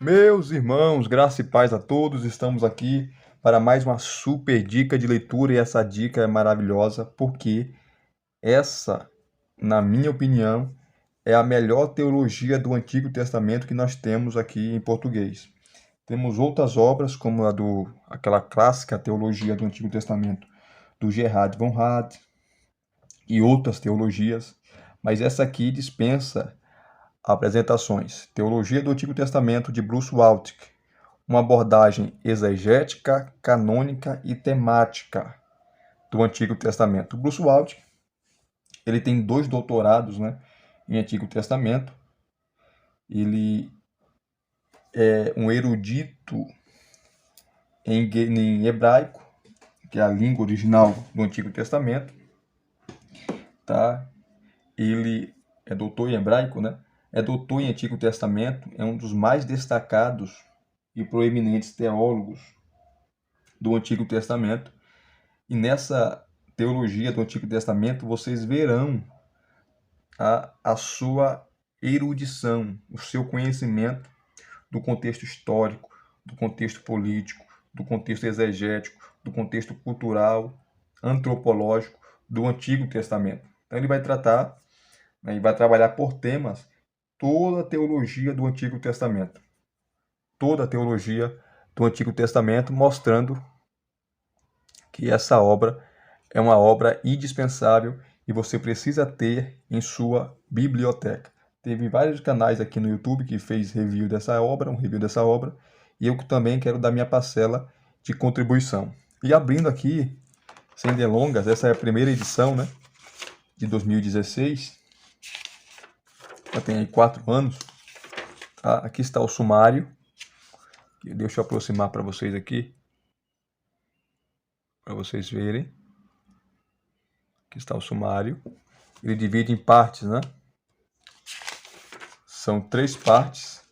Meus irmãos, graça e paz a todos, estamos aqui para mais uma super dica de leitura e essa dica é maravilhosa porque essa, na minha opinião, é a melhor teologia do Antigo Testamento que nós temos aqui em português. Temos outras obras, como aquela clássica teologia do Antigo Testamento, do Gerhard von Rad e outras teologias, mas essa aqui dispensa apresentações. Teologia do Antigo Testamento de Bruce Waltke, uma abordagem exegética, canônica e temática do Antigo Testamento. O Bruce Waltke, ele tem 2 doutorados, né, em Antigo Testamento. Ele é um erudito em hebraico, que é a língua original do Antigo Testamento, tá? Ele é doutor em hebraico, né? É doutor em Antigo Testamento, é um dos mais destacados e proeminentes teólogos do Antigo Testamento. E nessa teologia do Antigo Testamento, vocês verão a sua erudição, o seu conhecimento do contexto histórico, do contexto político, do contexto exegético, do contexto cultural, antropológico do Antigo Testamento. Então ele vai tratar, né, e vai trabalhar por temas toda a teologia do Antigo Testamento. Toda a teologia do Antigo Testamento, mostrando que essa obra é uma obra indispensável e você precisa ter em sua biblioteca. Teve vários canais aqui no YouTube que fez review dessa obra, um review dessa obra, e eu também quero dar minha parcela de contribuição. E abrindo aqui, sem delongas, essa é a primeira edição, né, de 2016, já tem aí 4 anos. Tá? Aqui está o sumário, deixa eu aproximar para vocês aqui, para vocês verem. Aqui está o sumário. Ele divide em partes, né? São 3 partes.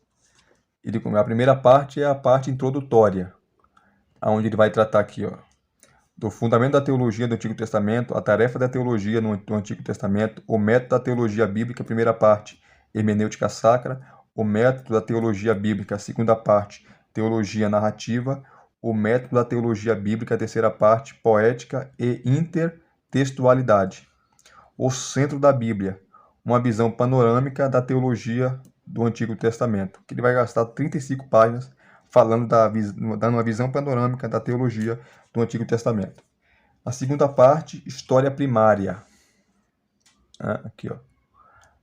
A primeira parte é a parte introdutória, onde ele vai tratar aqui, ó, do fundamento da teologia do Antigo Testamento, a tarefa da teologia no Antigo Testamento, o método da teologia bíblica, primeira parte, hermenêutica sacra, o método da teologia bíblica, segunda parte, teologia narrativa, o método da teologia bíblica, terceira parte, poética e intertextualidade. O centro da Bíblia, uma visão panorâmica da teologia do Antigo Testamento, que ele vai gastar 35 páginas falando dando uma visão panorâmica da teologia do Antigo Testamento. A segunda parte, história primária. Aqui, ó,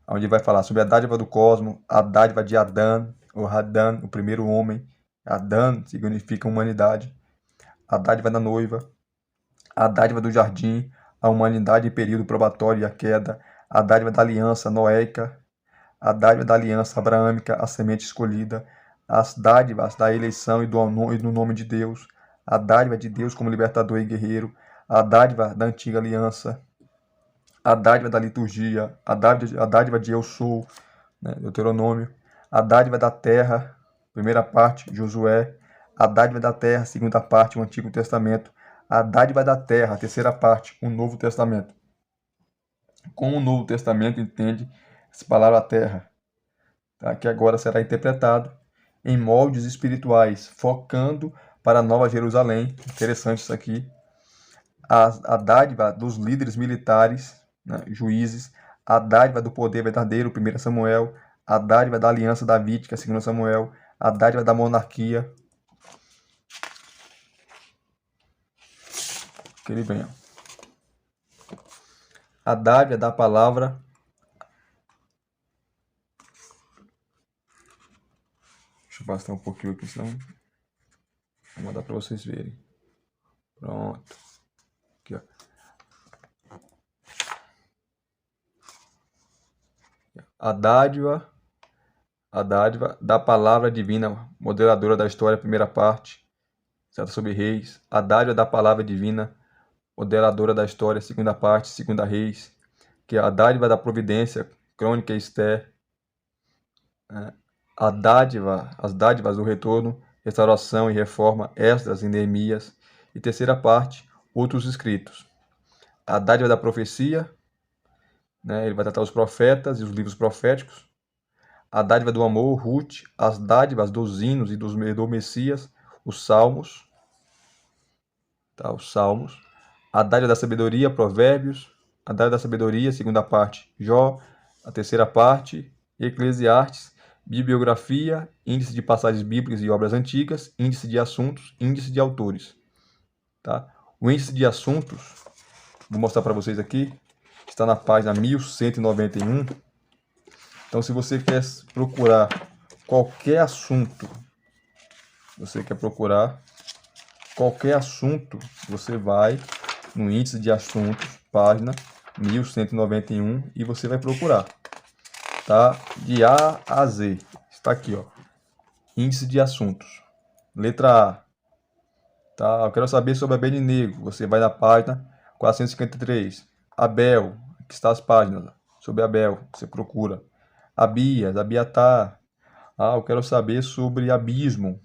onde vai falar sobre a dádiva do cosmos, a dádiva de Adão, ou Hadan, o primeiro homem. Adão significa humanidade. A dádiva da noiva, a dádiva do jardim, a humanidade em período probatório e a queda, a dádiva da aliança noéica, a dádiva da aliança abraâmica, a semente escolhida, as dádivas da eleição e do nome de Deus, a dádiva de Deus como libertador e guerreiro, a dádiva da antiga aliança, a dádiva da liturgia, a dádiva de eu sou, né, Deuteronômio, a dádiva da terra, primeira parte, Josué, a dádiva da terra, segunda parte, o Antigo Testamento, a dádiva da terra, terceira parte, o Novo Testamento. Como o Novo Testamento entende essa palavra terra, tá? Que agora será interpretado em moldes espirituais, focando para a Nova Jerusalém. Interessante isso aqui. A dádiva dos líderes militares, né, juízes, a dádiva do poder verdadeiro, 1 Samuel, a dádiva da aliança davídica, 2 Samuel, a dádiva da monarquia. Que ele venha. A dádiva da palavra. Deixa eu afastar um pouquinho aqui, senão vou mandar para vocês verem. Pronto. Aqui, ó. A dádiva da palavra divina, moderadora da história, primeira parte, certo? Sobre reis. A dádiva da palavra divina, moderadora da história, segunda parte, segunda reis, que é a dádiva da providência, crônica e Esther. As dádivas do retorno, restauração e reforma, Esdras e Neemias. E terceira parte, outros escritos. A dádiva da profecia, né? Ele vai tratar os profetas e os livros proféticos. a dádiva do amor, Ruth, as dádivas dos hinos e do Messias, os salmos, tá? Os salmos, a dádiva da sabedoria, Provérbios, a dádiva da sabedoria, segunda parte, Jó, a terceira parte, Eclesiastes, bibliografia, índice de passagens bíblicas e obras antigas, índice de assuntos, índice de autores, tá? O índice de assuntos, vou mostrar para vocês aqui, está na página 1191. Então, se você quer procurar qualquer assunto, você vai no índice de assuntos, página 1191, e você vai procurar, tá? De A a Z. Está aqui, ó. Índice de assuntos. Letra A. Tá? Eu quero saber sobre Abednego. Você vai na página 453. Abel. Aqui está as páginas sobre Abel. Você procura. Abias, Abiatar. Eu quero saber sobre abismo.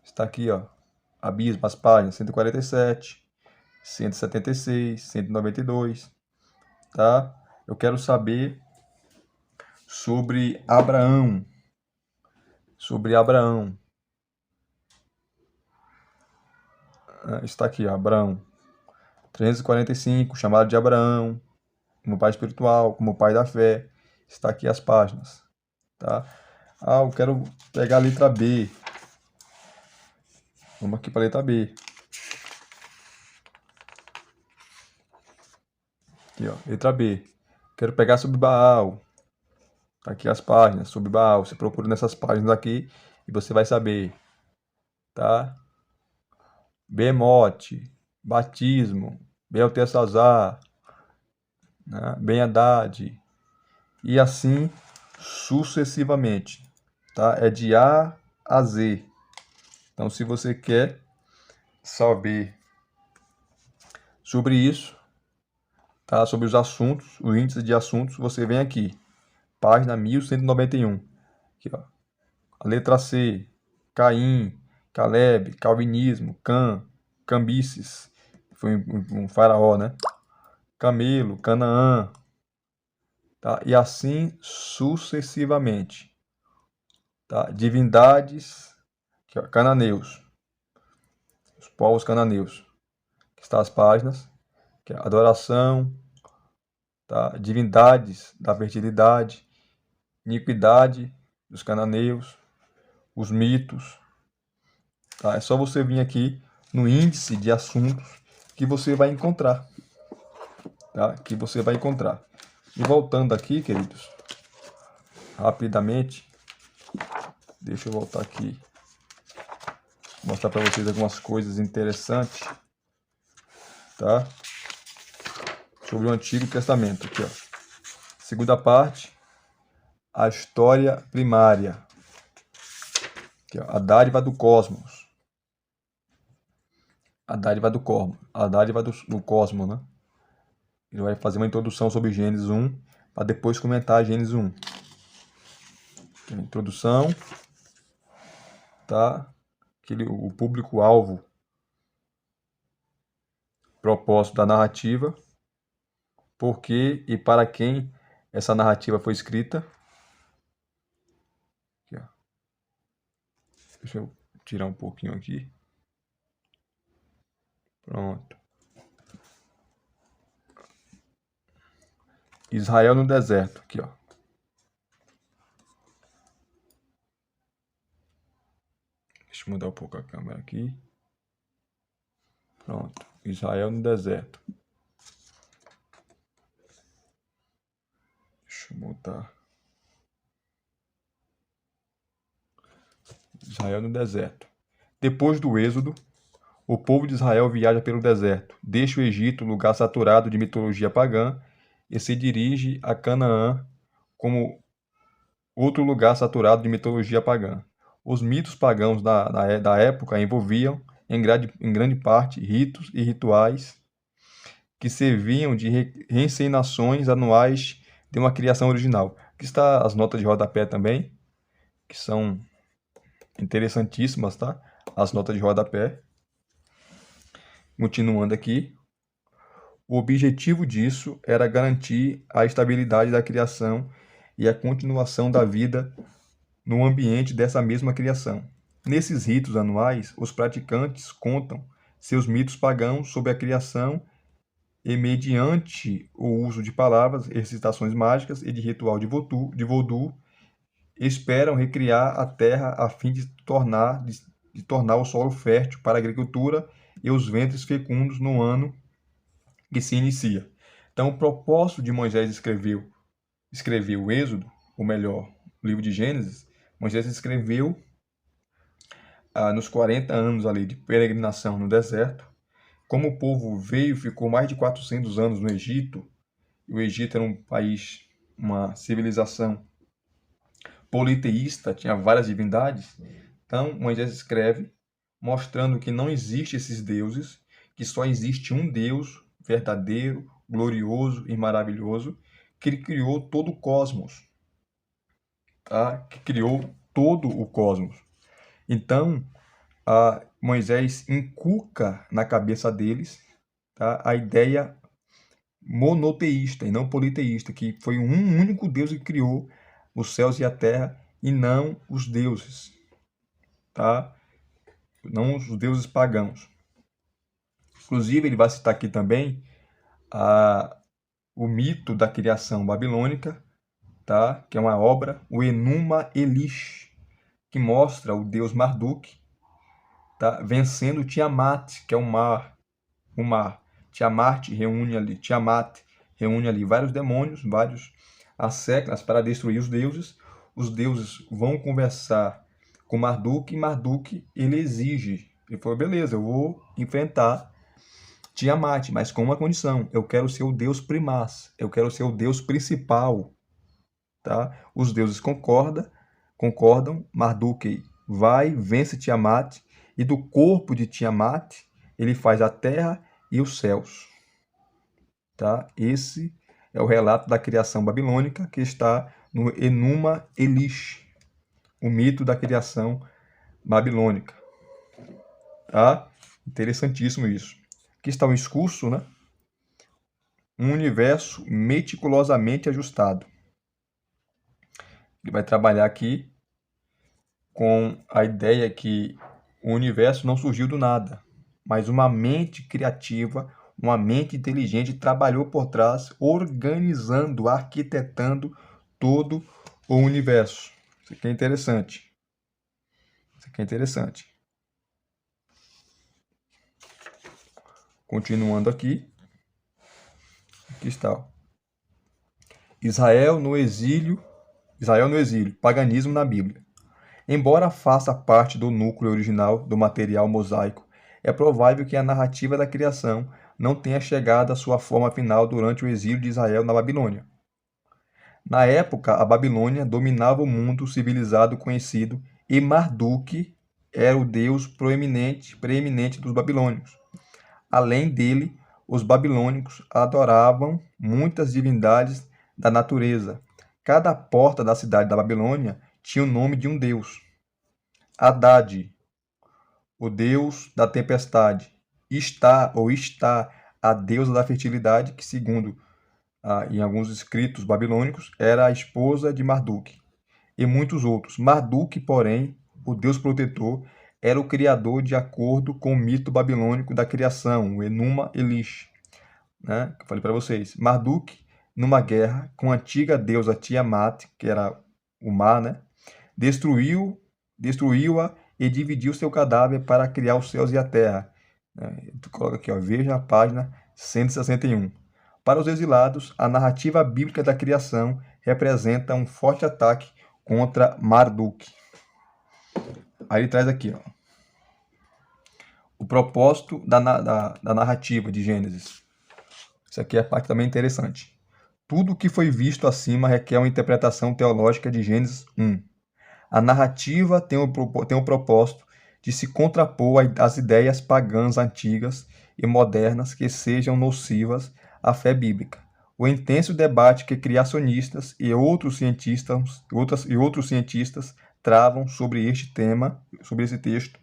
Está aqui, ó. Abismo, as páginas 147, 176, 192. Tá? Eu quero saber sobre Abraão. Está aqui, ó, Abraão. 345, chamado de Abraão, como pai espiritual, como pai da fé. Está aqui as páginas, tá? Eu quero pegar a letra B. Vamos aqui para a letra B. Aqui, ó, letra B. Quero pegar sobre Baal. Tá aqui as páginas sobre Baal. Você procura nessas páginas aqui e você vai saber, tá? Bemote, batismo, Beltesazar, né? Ben-Hadad, e assim sucessivamente, tá? É de A a Z. Então, se você quer saber sobre isso, tá? Sobre os assuntos, o índice de assuntos, você vem aqui, página 1191. Aqui, ó. A letra C, Caim, Caleb, Calvinismo, Cambises, foi um faraó, né? Camelo, Canaã, tá? E assim sucessivamente, tá? Divindades, aqui, ó, cananeus, os povos cananeus, que está as páginas, que é adoração, tá? Divindades da fertilidade, iniquidade dos cananeus, os mitos, tá? É só você vir aqui no índice de assuntos que você vai encontrar, tá? Que você vai encontrar. E voltando aqui, queridos, rapidamente, deixa eu voltar aqui, mostrar para vocês algumas coisas interessantes, tá? Sobre o Antigo Testamento, aqui, ó. Segunda parte, a história primária, aqui, ó, a dádiva do cosmos, a dádiva do cosmos, né? Ele vai fazer uma introdução sobre Gênesis 1, para depois comentar Gênesis 1. Aqui, introdução, tá? O público-alvo propósito da narrativa, por que e para quem essa narrativa foi escrita. Aqui, ó. Deixa eu tirar um pouquinho aqui. Pronto. Israel no deserto, aqui, ó. Deixa eu mudar um pouco a câmera aqui. Pronto. Israel no deserto. Deixa eu botar. Israel no deserto. Depois do êxodo, o povo de Israel viaja pelo deserto, deixa o Egito, lugar saturado de mitologia pagã, e se dirige a Canaã como outro lugar saturado de mitologia pagã. Os mitos pagãos da época envolviam, em grande parte, ritos e rituais que serviam de reencenações anuais de uma criação original. Aqui está as notas de rodapé também, que são interessantíssimas, tá? As notas de rodapé. Continuando aqui. O objetivo disso era garantir a estabilidade da criação e a continuação da vida no ambiente dessa mesma criação. Nesses ritos anuais, os praticantes contam seus mitos pagãos sobre a criação e, mediante o uso de palavras, recitações mágicas e de ritual de voodoo, esperam recriar a terra a fim de tornar o solo fértil para a agricultura e os ventres fecundos no ano que se inicia. Então, o propósito de Moisés escrever o Êxodo, ou melhor, o livro de Gênesis, Moisés escreveu nos 40 anos ali de peregrinação no deserto. Como o povo veio, ficou mais de 400 anos no Egito, e o Egito era um país, uma civilização politeísta, tinha várias divindades. Então, Moisés escreve mostrando que não existem esses deuses, que só existe um Deus verdadeiro, glorioso e maravilhoso, que ele criou todo o cosmos, tá? Que criou todo o cosmos. Então, Moisés inculca na cabeça deles, tá, a ideia monoteísta e não politeísta, que foi um único Deus que criou os céus e a terra e não os deuses, tá? Não os deuses pagãos. Inclusive, ele vai citar aqui também o mito da criação babilônica, tá? Que é uma obra, o Enuma Elish, que mostra o deus Marduk, tá? Vencendo Tiamat, que é o mar. Tiamat reúne ali vários demônios, vários asseclas para destruir os deuses. Os deuses vão conversar com Marduk e Marduk ele exige. Ele falou, beleza, eu vou enfrentar Tiamat, mas com uma condição. Eu quero ser o deus primaz, eu quero ser o deus principal. Tá? Os deuses concordam, Marduk vai, vence Tiamat, e do corpo de Tiamat ele faz a terra e os céus. Tá? Esse é o relato da criação babilônica que está no Enuma Elish, o mito da criação babilônica. Tá? Interessantíssimo isso. Aqui está um discurso, né? Um universo meticulosamente ajustado. Ele vai trabalhar aqui com a ideia que o universo não surgiu do nada, mas uma mente criativa, uma mente inteligente trabalhou por trás, organizando, arquitetando todo o universo. Isso aqui é interessante. Continuando aqui. Aqui está. Ó. Israel no exílio, paganismo na Bíblia. Embora faça parte do núcleo original do material mosaico, é provável que a narrativa da criação não tenha chegado à sua forma final durante o exílio de Israel na Babilônia. Na época, a Babilônia dominava o mundo civilizado conhecido e Marduk era o deus preeminente dos babilônios. Além dele, os babilônicos adoravam muitas divindades da natureza. Cada porta da cidade da Babilônia tinha o nome de um deus. Haddad, o deus da tempestade. Está, a deusa da fertilidade, que segundo em alguns escritos babilônicos, era a esposa de Marduk. E muitos outros. Marduk, porém, o deus protetor, era o criador de acordo com o mito babilônico da criação, o Enuma Elish. Né? Que eu falei para vocês. Marduk, numa guerra com a antiga deusa Tiamat, que era o mar, né? Destruiu-a e dividiu seu cadáver para criar os céus e a terra. Tu coloca aqui, ó, veja a página 161. Para os exilados, a narrativa bíblica da criação representa um forte ataque contra Marduk. Aí ele traz aqui, ó, o propósito da narrativa de Gênesis. Isso aqui é a parte também interessante. Tudo o que foi visto acima requer uma interpretação teológica de Gênesis 1. A narrativa tem o propósito de se contrapor às ideias pagãs antigas e modernas que sejam nocivas à fé bíblica. O intenso debate que criacionistas e outros cientistas travam sobre este tema, sobre esse texto,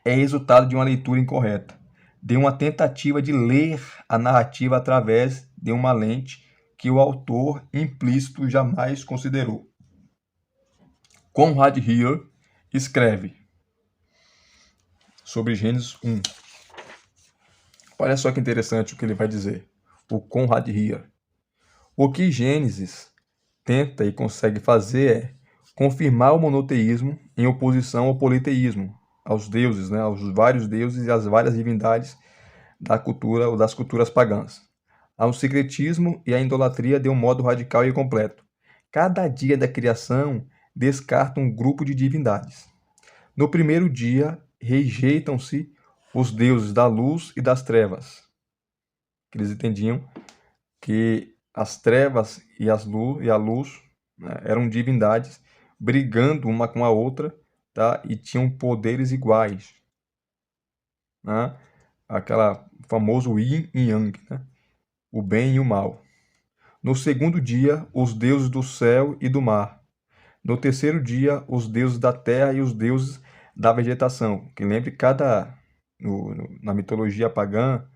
é resultado de uma leitura incorreta, de uma tentativa de ler a narrativa através de uma lente que o autor implícito jamais considerou. Conrad Heer escreve sobre Gênesis 1. Olha só que interessante o que ele vai dizer. O Conrad Heer. O que Gênesis tenta e consegue fazer é confirmar o monoteísmo em oposição ao politeísmo, aos deuses, né, aos vários deuses e às várias divindades da cultura ou das culturas pagãs, ao secretismo e à idolatria de um modo radical e completo. Cada dia da criação descarta um grupo de divindades. No primeiro dia, rejeitam-se os deuses da luz e das trevas. Eles entendiam que as trevas e a luz, né, eram divindades brigando uma com a outra, tá? E tinham poderes iguais, né? Aquela famoso yin e yang, né? O bem e o mal. No segundo dia, os deuses do céu e do mar. No terceiro dia, os deuses da terra e os deuses da vegetação. Que lembre, na mitologia pagã,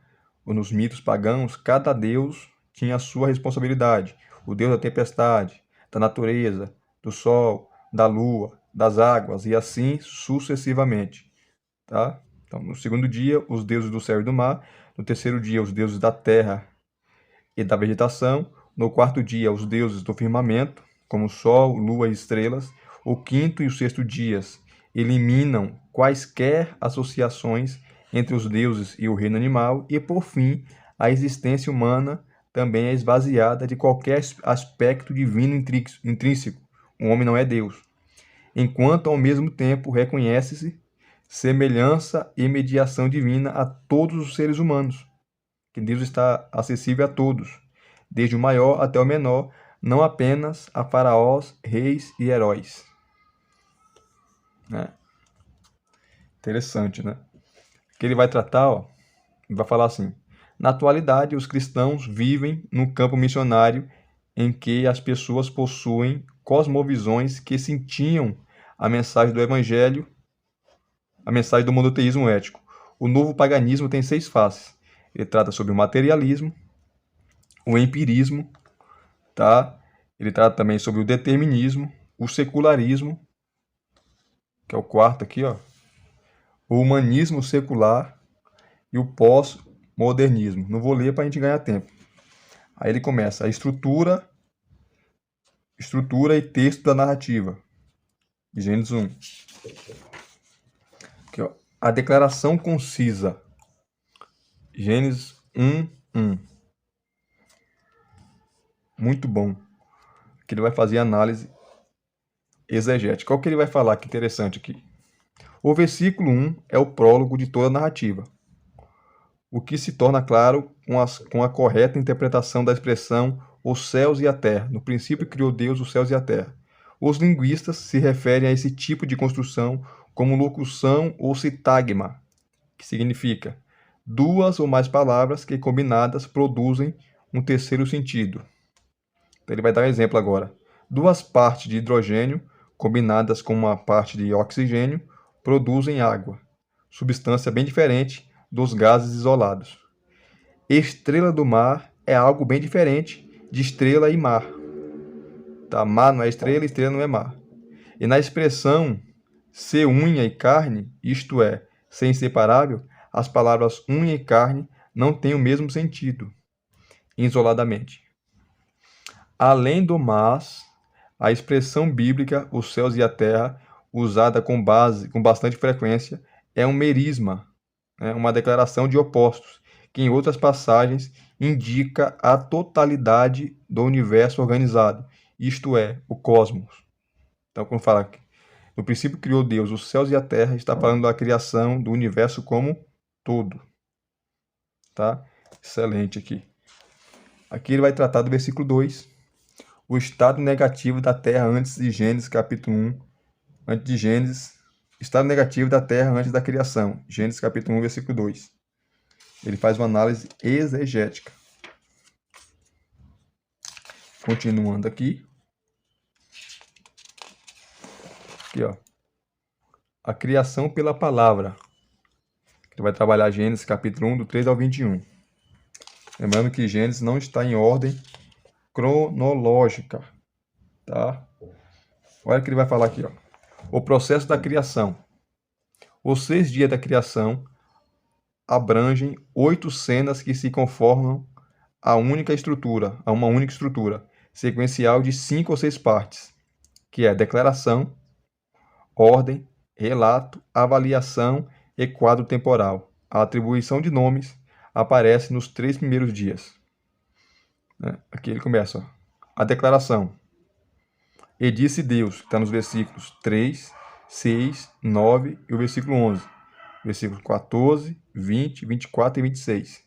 ou nos mitos pagãos, cada deus tinha a sua responsabilidade. O deus da tempestade, da natureza, do sol, da lua, das águas, e assim sucessivamente. Tá? Então, no segundo dia, os deuses do céu e do mar. No terceiro dia, os deuses da terra e da vegetação. No quarto dia, os deuses do firmamento, como sol, lua e estrelas. O quinto e o sexto dias eliminam quaisquer associações entre os deuses e o reino animal. E, por fim, a existência humana também é esvaziada de qualquer aspecto divino intrínseco. O homem não é Deus. Enquanto, ao mesmo tempo, reconhece-se semelhança e mediação divina a todos os seres humanos, que Deus está acessível a todos, desde o maior até o menor, não apenas a faraós, reis e heróis. Né? Interessante, né? Que ele vai tratar, ó, vai falar assim: na atualidade, os cristãos vivem no campo missionário em que as pessoas possuem cosmovisões que sentiam a mensagem do evangelho, a mensagem do monoteísmo ético. O novo paganismo tem 6 faces. Ele trata sobre o materialismo, o empirismo, tá? Ele trata também sobre o determinismo, o secularismo, que é o quarto aqui, ó, o humanismo secular e o pós-modernismo. Não vou ler para a gente ganhar tempo. Aí ele começa a estrutura e texto da narrativa. Gênesis 1. Aqui, ó, a declaração concisa. Gênesis 1:1. Muito bom. Que ele vai fazer análise exegética. Olha o que ele vai falar, que interessante aqui. O versículo 1 é o prólogo de toda a narrativa, o que se torna claro com a correta interpretação da expressão os céus e a terra. No princípio criou Deus os céus e a terra. Os linguistas se referem a esse tipo de construção como locução ou sintagma, que significa duas ou mais palavras que combinadas produzem um terceiro sentido. Então ele vai dar um exemplo agora. Duas partes de hidrogênio combinadas com uma parte de oxigênio produzem água, substância bem diferente dos gases isolados. Estrela do mar é algo bem diferente de estrela e mar. Tá? Mar não é estrela, estrela não é mar. E na expressão ser unha e carne, isto é, ser inseparável, as palavras unha e carne não têm o mesmo sentido, isoladamente. Além do mas, a expressão bíblica os céus e a terra, usada com bastante frequência, é um merisma, né? Uma declaração de opostos, que em outras passagens indica a totalidade do universo organizado, isto é, o cosmos. Então, quando fala que no princípio criou Deus os céus e a terra, está falando da criação do universo como todo. Tá? Excelente aqui. Aqui ele vai tratar do versículo 2, o estado negativo da terra antes de Gênesis capítulo 1, antes de Gênesis, estado negativo da terra antes da criação, Gênesis capítulo 1, versículo 2. Ele faz uma análise exegética. Continuando aqui. Aqui, ó. A criação pela palavra. Ele vai trabalhar Gênesis capítulo 1, do 3 ao 21. Lembrando que Gênesis não está em ordem cronológica, tá? Olha o que ele vai falar aqui, ó. O processo da criação. Os 6 dias da criação abrangem 8 cenas que se conformam a uma única estrutura, sequencial de 5 ou 6 partes, que é declaração, ordem, relato, avaliação e quadro temporal. A atribuição de nomes aparece nos 3 primeiros dias. Aqui ele começa, ó. A declaração. E disse Deus, que está nos versículos 3, 6, 9 e o versículo 11. Versículos 14, 20, 24 e 26.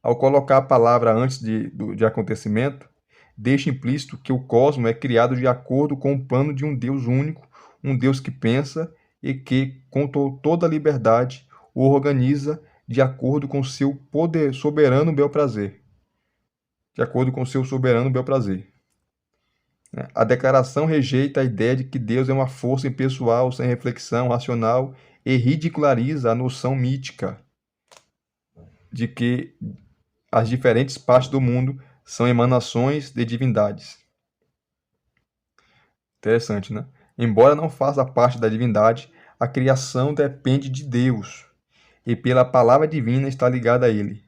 Ao colocar a palavra antes de acontecimento, deixa implícito que o cosmos é criado de acordo com o plano de um Deus único, um Deus que pensa e que, com toda a liberdade, o organiza de acordo com seu poder soberano bel-prazer. De acordo com seu soberano bel-prazer. A declaração rejeita a ideia de que Deus é uma força impessoal, sem reflexão, racional, e ridiculariza a noção mítica de que as diferentes partes do mundo são emanações de divindades. Interessante, né? Embora não faça parte da divindade, a criação depende de Deus e pela palavra divina está ligada a ele.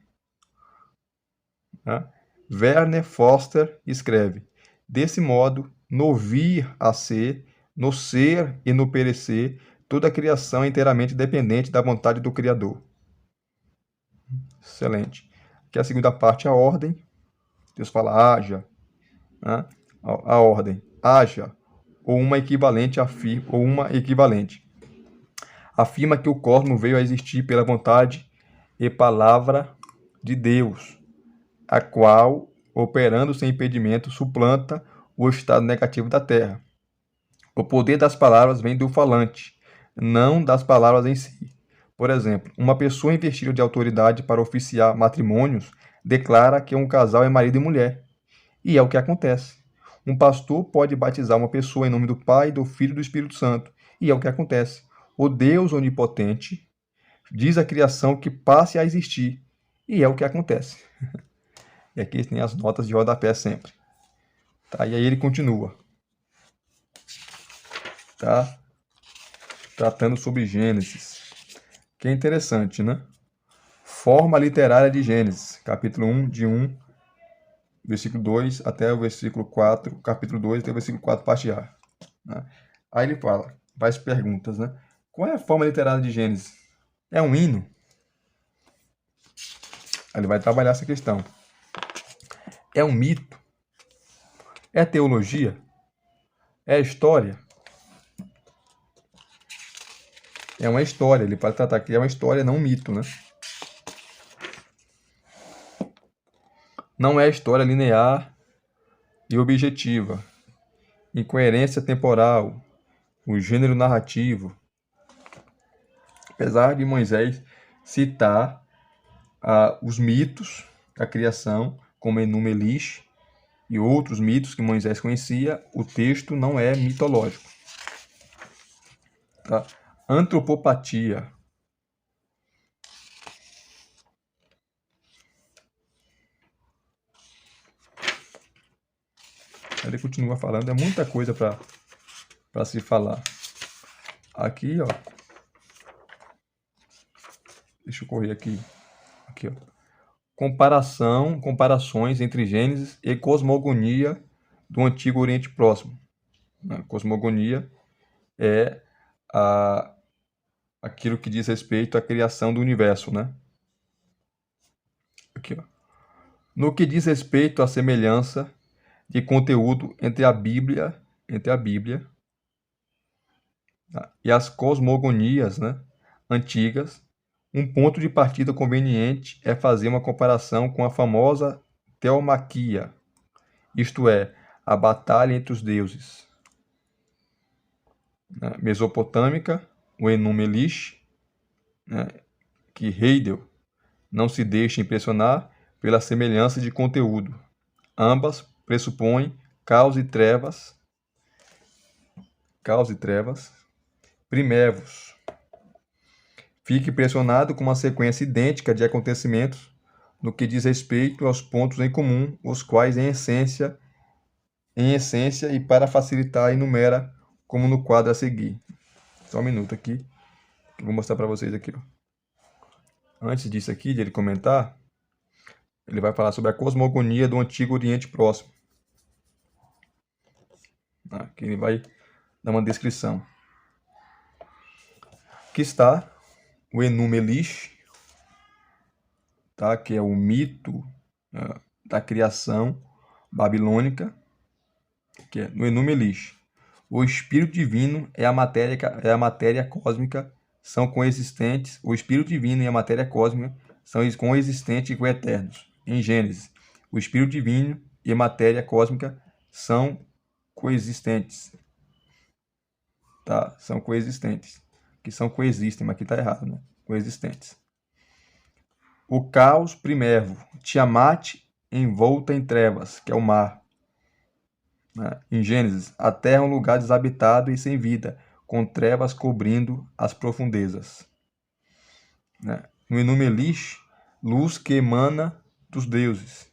Werner Foster escreve: desse modo, no vir a ser, no ser e no perecer, toda a criação é inteiramente dependente da vontade do Criador. Excelente. Aqui a segunda parte, a ordem. Deus fala, haja. Né? A ordem, haja, ou uma equivalente afirma que o cosmos veio a existir pela vontade e palavra de Deus, a qual, operando sem impedimento, suplanta o estado negativo da Terra. O poder das palavras vem do falante, não das palavras em si. Por exemplo, uma pessoa investida de autoridade para oficiar matrimônios declara que um casal é marido e mulher. E é o que acontece. Um pastor pode batizar uma pessoa em nome do Pai, do Filho e do Espírito Santo. E é o que acontece. O Deus onipotente diz à criação que passe a existir. E é o que acontece. E aqui tem as notas de rodapé sempre. Tá? E aí ele continua. Tá? Tratando sobre Gênesis. Que é interessante, né? Forma literária de Gênesis, capítulo 1, de 1, versículo 2 até o versículo 4, capítulo 2 até o versículo 4, parte A. Né? Aí ele fala, várias perguntas, né? Qual é a forma literária de Gênesis? É um hino? Aí ele vai trabalhar essa questão. É um mito? É teologia? É história? É uma história, ele pode tratar que é uma história, não um mito, né? Não é história linear e objetiva. Incoerência temporal, o gênero narrativo. Apesar de Moisés citar os mitos da criação, como Enuma Elish e outros mitos que Moisés conhecia, o texto não é mitológico. Tá? Antropopatia. Ele continua falando, é muita coisa para se falar. Aqui, ó. Deixa eu correr aqui. Aqui, ó. Comparações entre Gênesis e cosmogonia do Antigo Oriente Próximo. A cosmogonia é aquilo que diz respeito à criação do universo, né? Aqui, ó. No que diz respeito à semelhança de conteúdo entre a Bíblia e as cosmogonias, né, antigas, um ponto de partida conveniente é fazer uma comparação com a famosa Teomaquia, isto é, a batalha entre os deuses. Mesopotâmica, o Enuma Elish, que Heidel não se deixa impressionar pela semelhança de conteúdo. Ambas pressupõem caos e trevas, primevos. Fique impressionado com uma sequência idêntica de acontecimentos no que diz respeito aos pontos em comum, os quais em essência e para facilitar enumera como no quadro a seguir. Só um minuto aqui, que eu vou mostrar para vocês aqui, ó. Antes disso aqui, de ele comentar, ele vai falar sobre a cosmogonia do Antigo Oriente Próximo. Aqui ele vai dar uma descrição. Aqui está o Enuma Elish, tá? Que é o mito da criação babilônica, que é no Enuma Elish. O espírito divino é a matéria cósmica, são coexistentes. O espírito divino e a matéria cósmica são coexistentes e coeternos. Em Gênesis, o espírito divino e a matéria cósmica são coexistentes. Tá? São coexistentes. Que são coexistem, mas aqui está errado, né? Coexistentes. O caos primevo, Tiamat envolta em trevas, que é o mar. Em Gênesis, a terra é um lugar desabitado e sem vida, com trevas cobrindo as profundezas. No Enuma Elish, luz que emana dos deuses.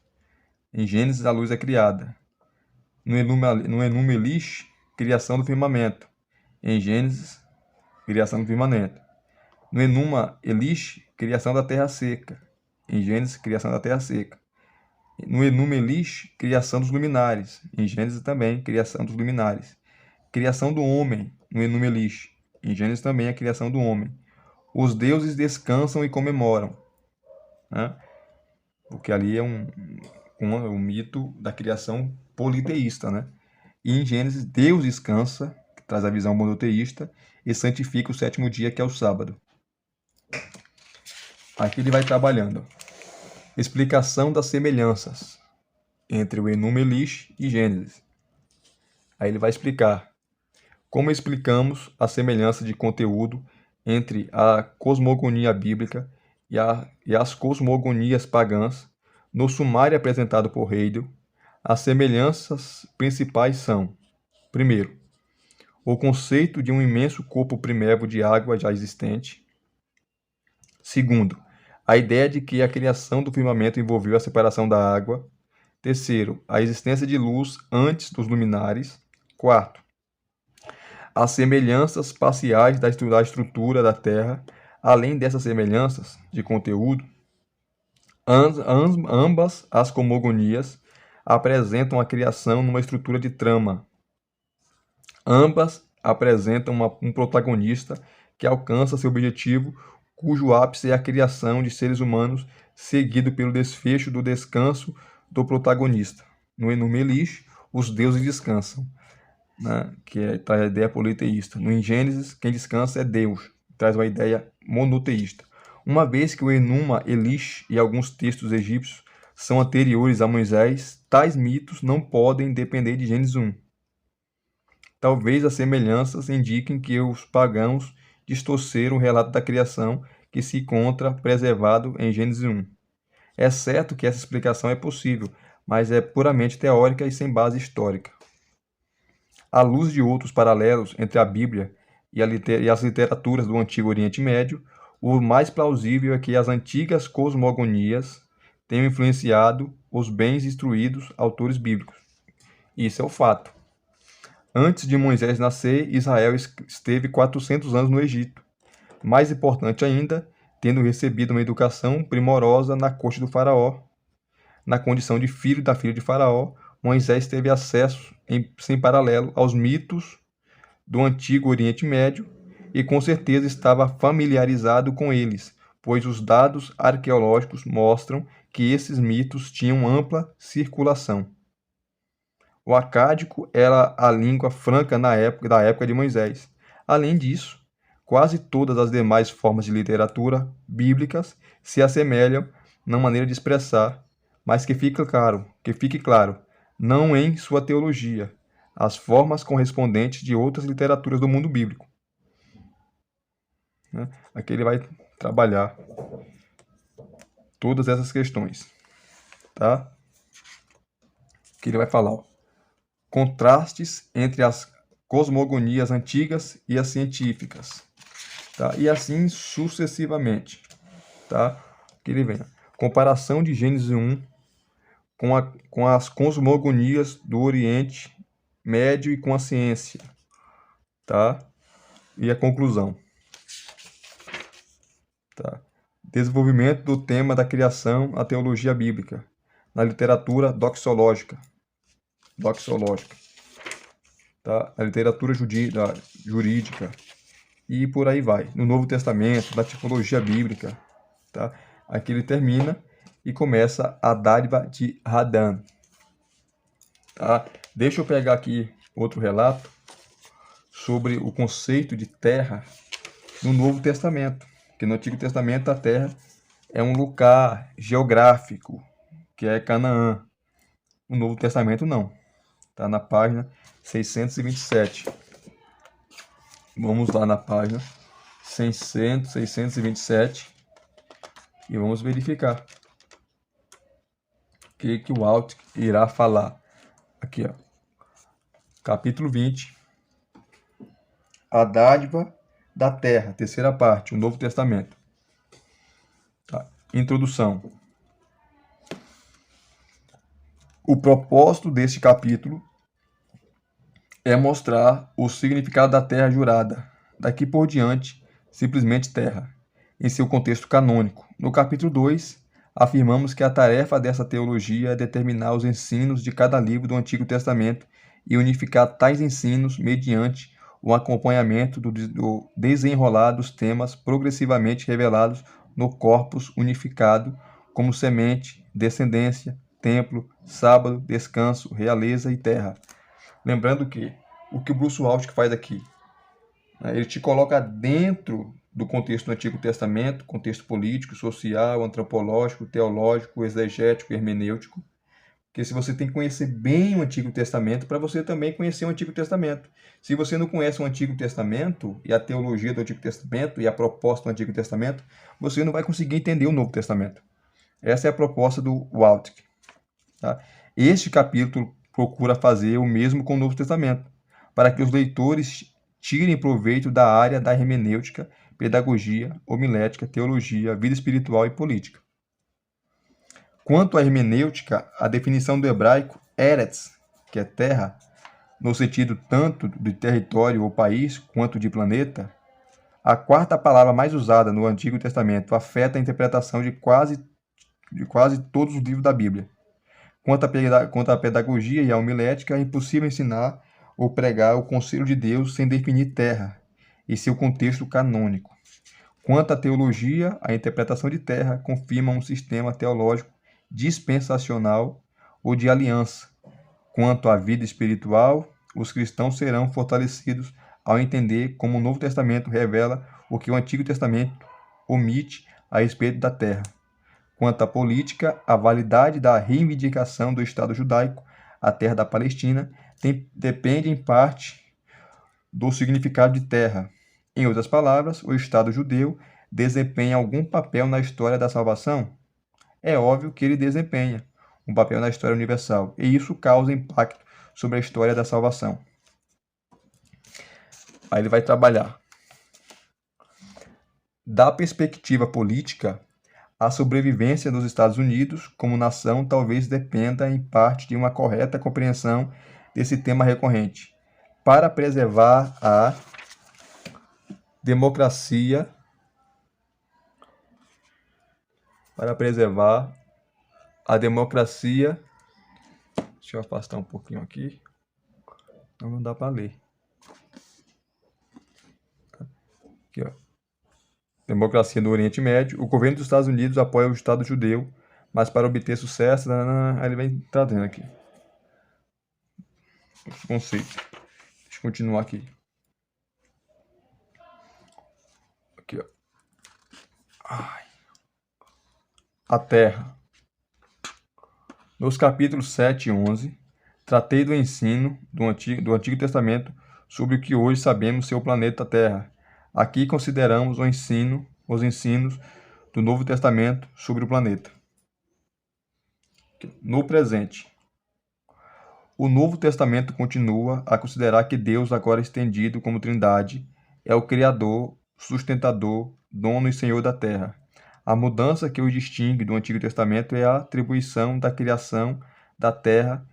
Em Gênesis, a luz é criada. No Enuma Elish, criação do firmamento. Em Gênesis, criação do firmamento. No Enuma Elish, criação da terra seca. Em Gênesis, criação da terra seca. No Enuma Elish, criação dos luminares. Em Gênesis também, criação dos luminares. Criação do homem, no Enuma Elish. Em Gênesis também, a criação do homem. Os deuses descansam e comemoram. Porque ali é um mito da criação politeísta, né? E em Gênesis, Deus descansa, que traz a visão monoteísta, e santifica o sétimo dia, que é o sábado. Aqui ele vai trabalhando. Explicação das semelhanças entre o Enuma Elish e Gênesis. Aí ele vai explicar como explicamos a semelhança de conteúdo entre a cosmogonia bíblica e as cosmogonias pagãs. No sumário apresentado por Heidel, as semelhanças principais são: primeiro, o conceito de um imenso corpo primevo de água já existente. Segundo, a ideia de que a criação do firmamento envolveu a separação da água. Terceiro, a existência de luz antes dos luminares. Quarto, as semelhanças parciais da estrutura da Terra. Além dessas semelhanças de conteúdo, ambas as cosmogonias apresentam a criação numa estrutura de trama. Ambas apresentam um protagonista que alcança seu objetivo, cujo ápice é a criação de seres humanos, seguido pelo desfecho do descanso do protagonista. No Enuma Elish, os deuses descansam, que traz a ideia politeísta. No Gênesis, quem descansa é Deus, traz uma ideia monoteísta. Uma vez que o Enuma Elish e alguns textos egípcios são anteriores a Moisés, tais mitos não podem depender de Gênesis 1. Talvez as semelhanças indiquem que os pagãos distorceram o relato da criação que se encontra preservado em Gênesis 1. É certo que essa explicação é possível, mas é puramente teórica e sem base histórica. À luz de outros paralelos entre a Bíblia e as literaturas do Antigo Oriente Médio, o mais plausível é que as antigas cosmogonias tenham influenciado os bem instruídos autores bíblicos. Isso é o fato. Antes de Moisés nascer, Israel esteve 400 anos no Egito. Mais importante ainda, tendo recebido uma educação primorosa na corte do faraó. Na condição de filho da filha de faraó, Moisés teve acesso sem paralelo aos mitos do Antigo Oriente Médio e com certeza estava familiarizado com eles, pois os dados arqueológicos mostram que esses mitos tinham ampla circulação. O acádico era a língua franca da época de Moisés. Além disso, quase todas as demais formas de literatura bíblicas se assemelham na maneira de expressar, mas que fique claro, não em sua teologia, as formas correspondentes de outras literaturas do mundo bíblico. Aqui ele vai trabalhar todas essas questões, tá? Aqui ele vai falar, contrastes entre as cosmogonias antigas e as científicas, tá? E assim sucessivamente, tá? Que ele vem. comparação de Gênesis 1 com as cosmogonias do Oriente Médio e com a ciência, tá? E a conclusão, tá? Desenvolvimento do tema da criação, a teologia bíblica, na literatura doxológica, tá? A literatura jurídica, e por aí vai. No Novo Testamento, da tipologia bíblica, tá? Aqui ele termina e começa a dádiva de Hadam, tá? Deixa eu pegar aqui outro relato sobre o conceito de terra no Novo Testamento, que no Antigo Testamento a terra é um lugar geográfico, que é Canaã. No Novo Testamento não. Está na página 627. Vamos lá na página 627 e vamos verificar o que o Alt irá falar. Aqui, ó. Capítulo 20. A dádiva da terra, terceira parte, o Novo Testamento. Tá. Introdução. O propósito deste capítulo é mostrar o significado da terra jurada, daqui por diante, simplesmente terra, em seu contexto canônico. No capítulo 2, afirmamos que a tarefa dessa teologia é determinar os ensinos de cada livro do Antigo Testamento e unificar tais ensinos mediante o acompanhamento do desenrolar dos temas progressivamente revelados no corpus unificado, como semente, descendência, templo, sábado, descanso, realeza e terra. Lembrando que o Bruce Waltke faz aqui, né, ele te coloca dentro do contexto do Antigo Testamento, contexto político, social, antropológico, teológico, exegético, hermenêutico. Porque se você tem que conhecer bem o Antigo Testamento, para você também conhecer o Antigo Testamento. Se você não conhece o Antigo Testamento e a teologia do Antigo Testamento e a proposta do Antigo Testamento, você não vai conseguir entender o Novo Testamento. Essa é a proposta do Waltke. Tá? Este capítulo procura fazer o mesmo com o Novo Testamento, para que os leitores tirem proveito da área da hermenêutica, pedagogia, homilética, teologia, vida espiritual e política. Quanto à hermenêutica, a definição do hebraico eretz, que é terra, no sentido tanto de território ou país quanto de planeta, a quarta palavra mais usada no Antigo Testamento afeta a interpretação de quase todos os livros da Bíblia. Quanto à pedagogia e à homilética, é impossível ensinar ou pregar o conselho de Deus sem definir terra e seu contexto canônico. Quanto à teologia, a interpretação de terra confirma um sistema teológico dispensacional ou de aliança. Quanto à vida espiritual, os cristãos serão fortalecidos ao entender como o Novo Testamento revela o que o Antigo Testamento omite a respeito da terra. Quanto à política, a validade da reivindicação do Estado judaico, a terra da Palestina, depende em parte do significado de terra. Em outras palavras, o Estado judeu desempenha algum papel na história da salvação? É óbvio que ele desempenha um papel na história universal, e isso causa impacto sobre a história da salvação. Aí ele vai trabalhar. Da perspectiva política, a sobrevivência dos Estados Unidos como nação talvez dependa em parte de uma correta compreensão desse tema recorrente. Para preservar a democracia, deixa eu afastar um pouquinho aqui, não dá para ler. Aqui, ó. Democracia no Oriente Médio. O governo dos Estados Unidos apoia o Estado judeu, mas para obter sucesso, aí ele vem trazendo aqui os conceitos. Deixa eu continuar aqui. Aqui, ó. A terra. Nos capítulos 7 e 11, tratei do ensino do Antigo Testamento sobre o que hoje sabemos ser o planeta Terra. Aqui consideramos os ensinos do Novo Testamento sobre o planeta. No presente, o Novo Testamento continua a considerar que Deus, agora estendido como Trindade, é o Criador, sustentador, dono e Senhor da Terra. A mudança que o distingue do Antigo Testamento é a atribuição da criação da terra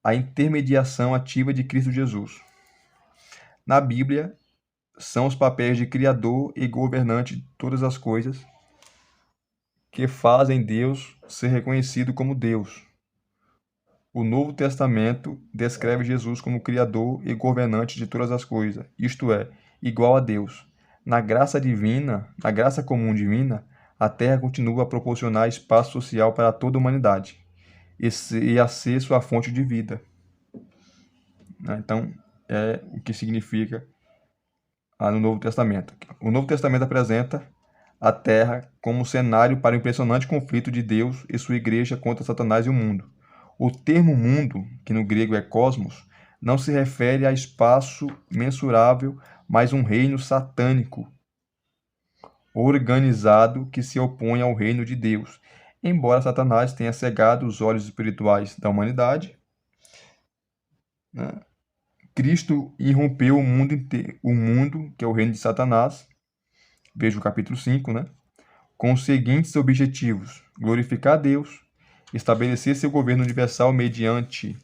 à intermediação ativa de Cristo Jesus. Na Bíblia, são os papéis de Criador e governante de todas as coisas que fazem Deus ser reconhecido como Deus. O Novo Testamento descreve Jesus como Criador e governante de todas as coisas, isto é, igual a Deus. Na graça divina, na graça comum divina, a Terra continua a proporcionar espaço social para toda a humanidade e a ser sua fonte de vida. Então, é o que significa no Novo Testamento. O Novo Testamento apresenta a Terra como cenário para o impressionante conflito de Deus e sua igreja contra Satanás e o mundo. O termo mundo, que no grego é cosmos, não se refere a espaço mensurável, mas um reino satânico, organizado que se opõe ao reino de Deus. Embora Satanás tenha cegado os olhos espirituais da humanidade, Cristo irrompeu o mundo inteiro, o mundo, que é o reino de Satanás, veja o capítulo 5, com os seguintes objetivos: glorificar a Deus, estabelecer seu governo universal mediante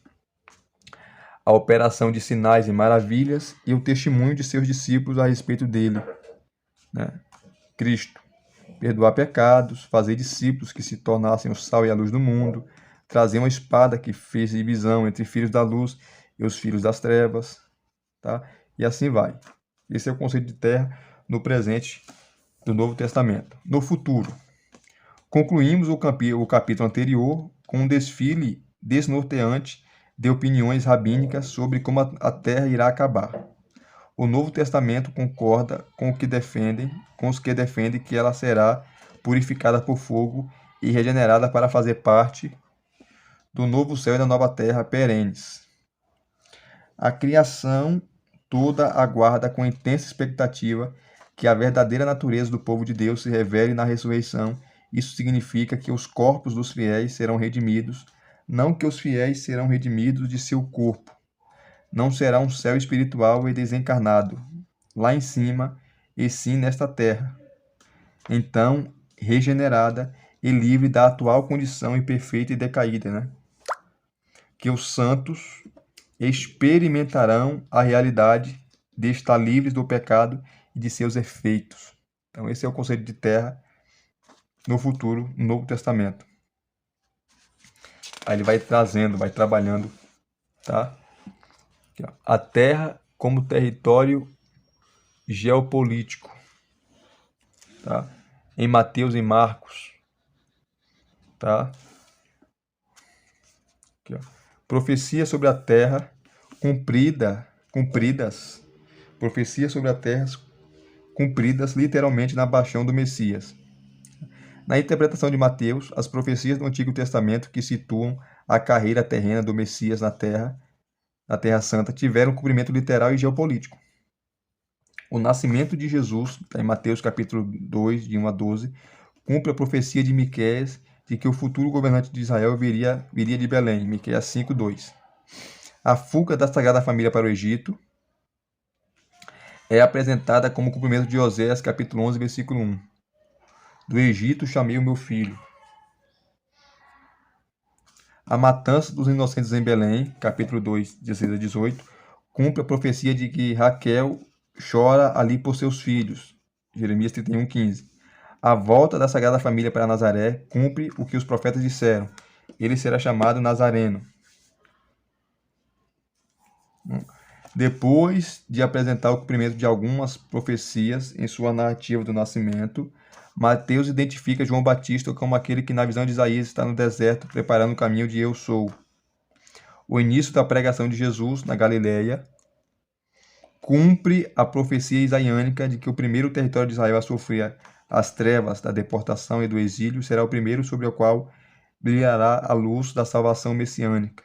a operação de sinais e maravilhas e o testemunho de seus discípulos a respeito dele. Cristo, perdoar pecados, fazer discípulos que se tornassem o sal e a luz do mundo, trazer uma espada que fez divisão entre filhos da luz e os filhos das trevas, e assim vai. Esse é o conceito de terra no presente do Novo Testamento. No futuro, concluímos o capítulo anterior com um desfile desnorteante de opiniões rabínicas sobre como a terra irá acabar. O Novo Testamento concorda com os que defendem que ela será purificada por fogo e regenerada para fazer parte do novo céu e da nova terra perenes. A criação toda aguarda com intensa expectativa que a verdadeira natureza do povo de Deus se revele na ressurreição. Isso significa que os corpos dos fiéis serão redimidos, não que os fiéis serão redimidos de seu corpo. Não será um céu espiritual e desencarnado, lá em cima, e sim nesta terra. Então, regenerada e livre da atual condição imperfeita e decaída, que os santos experimentarão a realidade de estar livres do pecado e de seus efeitos. Então, esse é o conceito de terra no futuro, no Novo Testamento. Aí ele vai trazendo, vai trabalhando, Aqui, a terra como território geopolítico, em Mateus e Marcos, Aqui, profecia sobre a terra cumpridas, profecias sobre a terra cumpridas literalmente na paixão do Messias. Na interpretação de Mateus, as profecias do Antigo Testamento que situam a carreira terrena do Messias na Terra Santa, tiveram cumprimento literal e geopolítico. O nascimento de Jesus, em Mateus capítulo 2, de 1 a 12, cumpre a profecia de Miqueias de que o futuro governante de Israel viria de Belém, Miqueias 5, 2. A fuga da Sagrada Família para o Egito é apresentada como cumprimento de Oséias capítulo 11, versículo 1. Do Egito chamei o meu filho. A matança dos inocentes em Belém, capítulo 2, 16 a 18, cumpre a profecia de que Raquel chora ali por seus filhos, Jeremias 31, 15. A volta da Sagrada Família para Nazaré cumpre o que os profetas disseram: ele será chamado Nazareno. Depois de apresentar o cumprimento de algumas profecias em sua narrativa do nascimento, Mateus identifica João Batista como aquele que, na visão de Isaías, está no deserto preparando o caminho de Eu Sou. O início da pregação de Jesus na Galileia cumpre a profecia isaiânica de que o primeiro território de Israel a sofrer as trevas da deportação e do exílio será o primeiro sobre o qual brilhará a luz da salvação messiânica.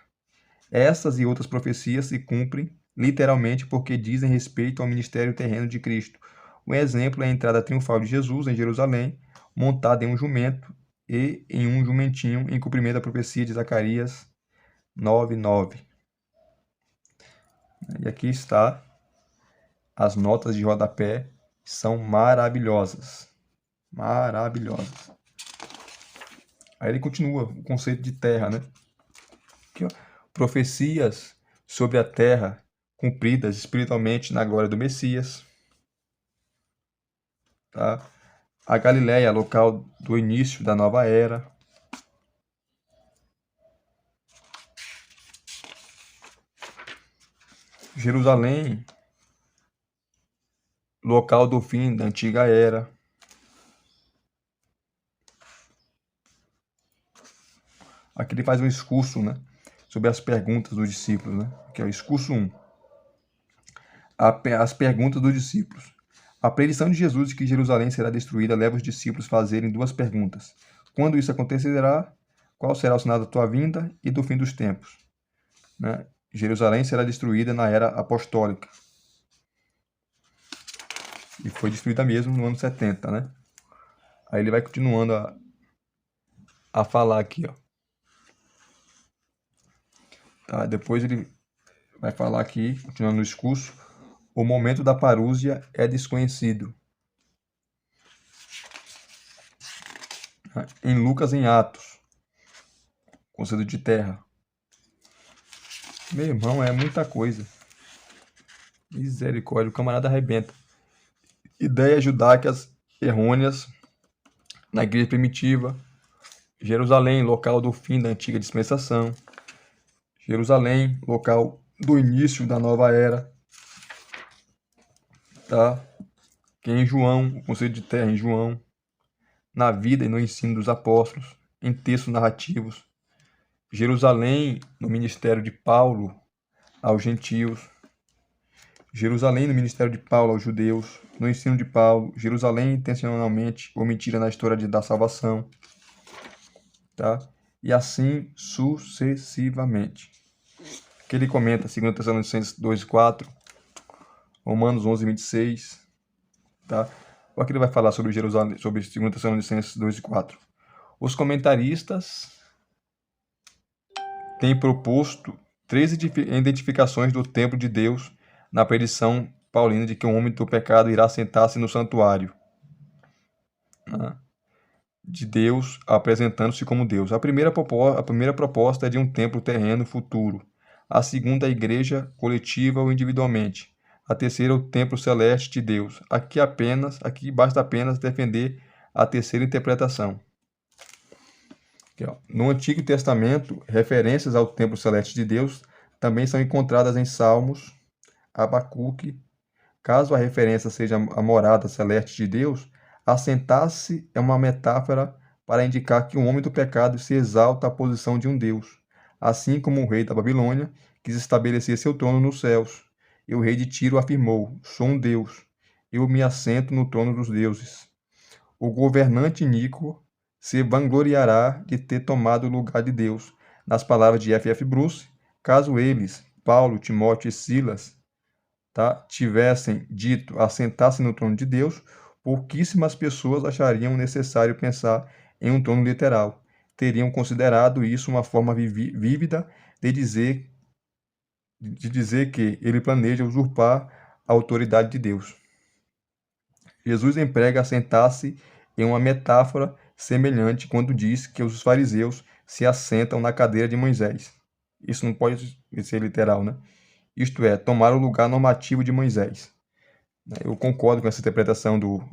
Essas e outras profecias se cumprem literalmente porque dizem respeito ao ministério terreno de Cristo. Um exemplo é a entrada triunfal de Jesus em Jerusalém, montado em um jumento e em um jumentinho, em cumprimento da profecia de Zacarias 9:9. E aqui está as notas de rodapé, são maravilhosas. Maravilhosas. Aí ele continua o conceito de terra, né? Aqui, ó. Profecias sobre a terra cumpridas espiritualmente na glória do Messias. Tá? A Galileia, local do início da nova era. Jerusalém, local do fim da antiga era. Aqui ele faz um discurso, né, sobre as perguntas dos discípulos, né, que é o discurso 1. As perguntas dos discípulos. A predição de Jesus de que Jerusalém será destruída leva os discípulos a fazerem duas perguntas. Quando isso acontecerá? Qual será o sinal da tua vinda e do fim dos tempos? Né? Jerusalém será destruída na era apostólica. E foi destruída mesmo no ano 70, né? Aí ele vai continuando a falar aqui, ó. Tá? Depois ele vai falar aqui, continuando no discurso, o momento da parúzia é desconhecido. Em Lucas, em Atos, conceito de terra. Meu irmão, é muita coisa. Misericórdia, o camarada arrebenta. Ideias judaicas errôneas na igreja primitiva. Jerusalém, local do fim da antiga dispensação. Jerusalém, local do início da nova era. Tá? Que é em João, o conceito de terra em João. Na vida e no ensino dos apóstolos. Em textos narrativos. Jerusalém, no ministério de Paulo aos gentios. Jerusalém, no ministério de Paulo aos judeus. No ensino de Paulo. Jerusalém, intencionalmente ou mentira na história da salvação. Tá? E assim sucessivamente. Que ele comenta 2 Tessalonicenses 2:4, Romanos 11:26, tá? Aqui ele vai falar sobre Jerusalém, sobre 2 Tessalonicenses 2:4. Os comentaristas têm proposto 13 identificações do templo de Deus na predição paulina de que o homem do pecado irá sentar-se no santuário, né, de Deus, apresentando-se como Deus. A primeira proposta é de um templo terreno futuro. A segunda, a igreja coletiva ou individualmente. A terceira, o templo celeste de Deus. Aqui basta apenas defender a terceira interpretação. Aqui, ó. No Antigo Testamento, referências ao templo celeste de Deus também são encontradas em Salmos, Abacuque. Caso a referência seja a morada celeste de Deus, assentar-se é uma metáfora para indicar que o homem do pecado se exalta à posição de um Deus, assim como o rei da Babilônia quis estabelecer seu trono nos céus. E o rei de Tiro afirmou: sou um Deus, eu me assento no trono dos deuses. O governante iníquo se vangloriará de ter tomado o lugar de Deus. Nas palavras de F.F. Bruce, caso eles, Paulo, Timóteo e Silas, tá, tivessem dito assentar-se no trono de Deus, pouquíssimas pessoas achariam necessário pensar em um trono literal. Teriam considerado isso uma forma vívida de dizer que ele planeja usurpar a autoridade de Deus. Jesus emprega assentar-se em uma metáfora semelhante quando diz que os fariseus se assentam na cadeira de Moisés. Isso não pode ser literal, né? Isto é, tomar o lugar normativo de Moisés. Eu concordo com essa interpretação do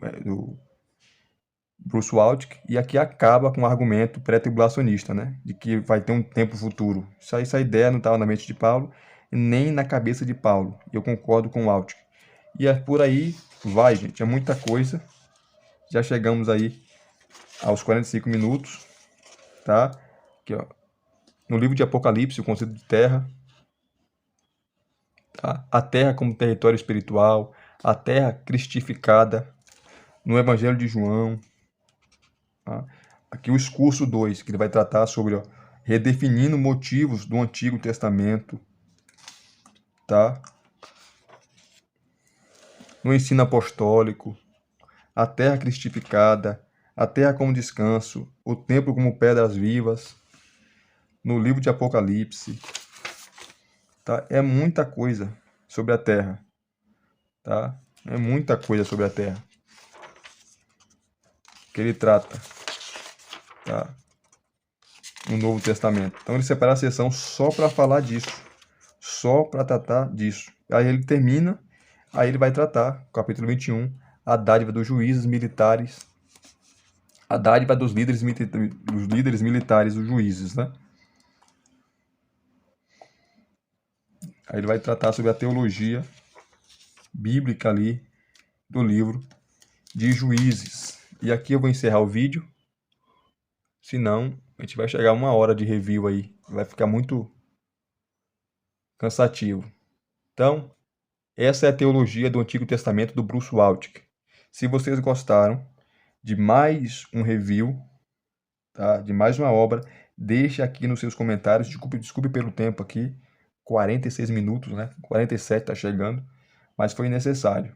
Bruce Waltke, e aqui acaba com o argumento pré-tribulacionista, né? De que vai ter um tempo futuro. Essa ideia não estava na mente de Paulo, nem na cabeça de Paulo. E eu concordo com o Waltke. E é por aí vai, gente. É muita coisa. Já chegamos aí aos 45 minutos, tá? Aqui, ó. No livro de Apocalipse, o conceito de terra, tá? A terra como território espiritual, a terra cristificada, no Evangelho de João, tá? Aqui o discurso 2, que ele vai tratar sobre, ó, redefinindo motivos do Antigo Testamento, tá? No ensino apostólico, a terra cristificada, a terra como descanso, o templo como pedras vivas, no livro de Apocalipse, tá? É muita coisa sobre a terra, tá? É muita coisa sobre a terra que ele trata, tá? no Novo Testamento. Então ele separa a sessão só para falar disso, só para tratar disso. Aí ele termina, aí ele vai tratar, capítulo 21, a dádiva dos juízes militares, a dádiva dos líderes militares, os juízes, né? Aí ele vai tratar sobre a teologia bíblica ali do livro de Juízes. E aqui eu vou encerrar o vídeo, senão a gente vai chegar a 1 hora de review aí, vai ficar muito cansativo. Então, essa é a teologia do Antigo Testamento do Bruce Waltke. Se vocês gostaram de mais um review, tá? De mais uma obra, deixe aqui nos seus comentários. Desculpe pelo tempo aqui, 46 minutos, né? 47 está chegando, mas foi necessário.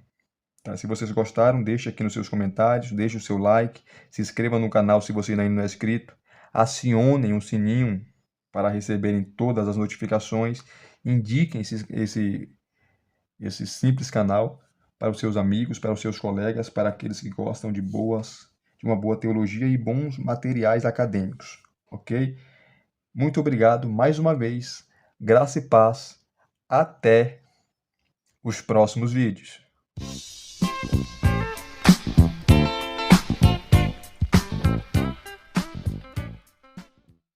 Tá? Se vocês gostaram, deixe aqui nos seus comentários, deixe o seu like, se inscreva no canal se você ainda não é inscrito, acionem o sininho para receberem todas as notificações, indiquem esse simples canal para os seus amigos, para os seus colegas, para aqueles que gostam de uma boa teologia e bons materiais acadêmicos, ok? Muito obrigado mais uma vez, graça e paz, até os próximos vídeos.